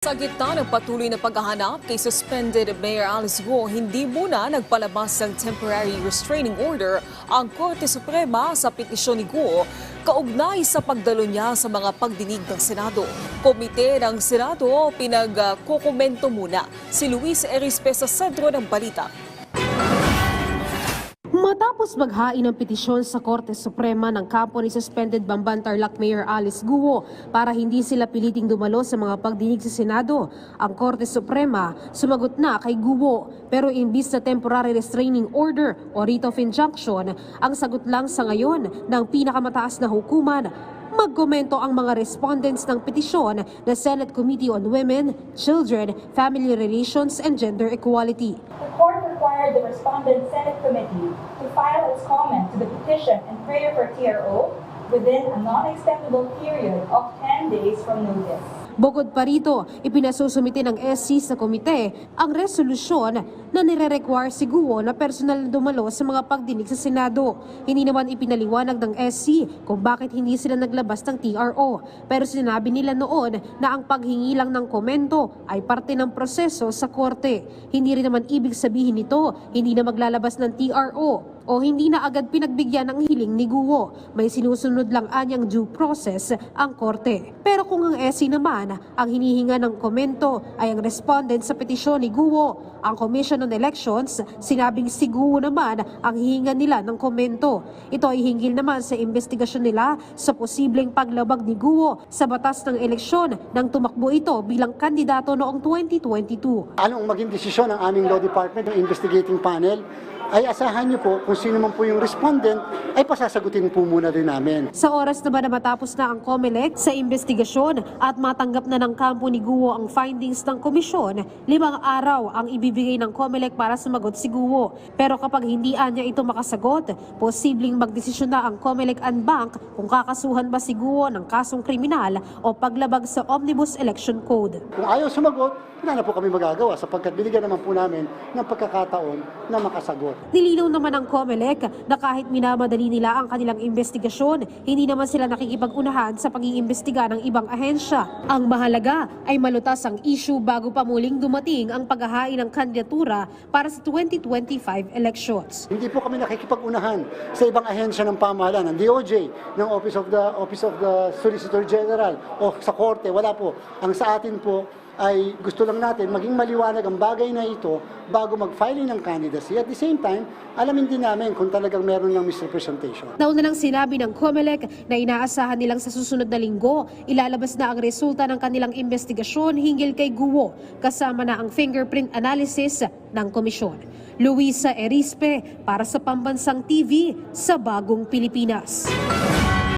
Sa gitna ng patuloy na paghahanap kay suspended Mayor Alice Guo, hindi muna nagpalabas ng temporary restraining order ang Korte Suprema sa petisyon ni Guo kaugnay sa pagdalo niya sa mga pagdinig ng Senado. Komite ng Senado pinagkukomento muna. Si Luis Erispe sa sentro ng balita. Matapos maghain ng petisyon sa Korte Suprema ng kampo ni suspended Bamban Tarlac Mayor Alice Guo para hindi sila piliting dumalo sa mga pagdinig sa Senado, ang Korte Suprema sumagot na kay Guo. Pero imbis na temporary restraining order o writ of injunction, ang sagot lang sa ngayon ng pinakamataas na hukuman. Magkomento ang mga respondents ng petisyon na Senate Committee on Women, Children, Family Relations and Gender Equality. The court required the respondent Senate Committee to file its comment to the petition and prayer for TRO within a non-extendable period of 10 days from notice. Bukod pa rito, ipinasusumite ng SC sa komite ang resolusyon na nire-require si Guo na personal na dumalo sa mga pagdinig sa Senado. Hindi naman ipinaliwanag ng SC kung bakit hindi sila naglabas ng TRO. Pero sinabi nila noon na ang paghingi lang ng komento ay parte ng proseso sa korte. Hindi rin naman ibig sabihin nito hindi na maglalabas ng TRO o hindi na agad pinagbigyan ng hiling ni Guo. May sinusunod lang anyang due process ang korte. Pero kung ang SC naman ang hinihinga ng komento ay ang respondent sa petisyon ni Guo, ang Commission on Elections, sinabing si Guo naman ang hihinga nila ng komento. Ito ay hinggil naman sa investigasyon nila sa posibleng paglabag ni Guo sa batas ng eleksyon nang tumakbo ito bilang kandidato noong 2022. Anong maging desisyon ng aming law department, ng investigating panel, ay asahan niyo po kung sino man po yung respondent ay pasasagutin po muna rin namin. Sa oras naman na matapos na ang COMELEC sa investigasyon at matanggap na ng kampo ni Guo ang findings ng komisyon, 5 araw ang ibibigay ng COMELEC para sumagot si Guo. Pero kapag hindi niya ito makasagot, posibleng magdesisyon na ang COMELEC and Bank kung kakasuhan ba si Guo ng kasong kriminal o paglabag sa Omnibus Election Code. Kung ayaw sumagot, wala na po kami magagawa sapagkat binigyan naman po namin ng pagkakataon na makasagot. Nilinaw naman ng COMELEC na kahit minamadali nila ang kanilang investigasyon, hindi naman sila nakikipag-unahan sa pag-iimbestiga ng ibang ahensya. Ang mahalaga ay malutas ang issue bago pa muling dumating ang paghahain ng kandidatura para sa 2025 elections. Hindi po kami nakikipag-unahan sa ibang ahensya ng pamahalaan, ng DOJ, ng Office of the Solicitor General o sa Korte, wala po. Ang sa atin po ay gusto lang natin maging maliwanag ang bagay na ito bago mag-filing ng candidacy. At the same time, alamin din namin kung talagang meron ng misrepresentation. Nauna lang sinabi ng COMELEC na inaasahan nilang sa susunod na linggo, ilalabas na ang resulta ng kanilang investigasyon hinggil kay Guo, kasama na ang fingerprint analysis ng komisyon. Luisa Erispe para sa Pambansang TV sa Bagong Pilipinas.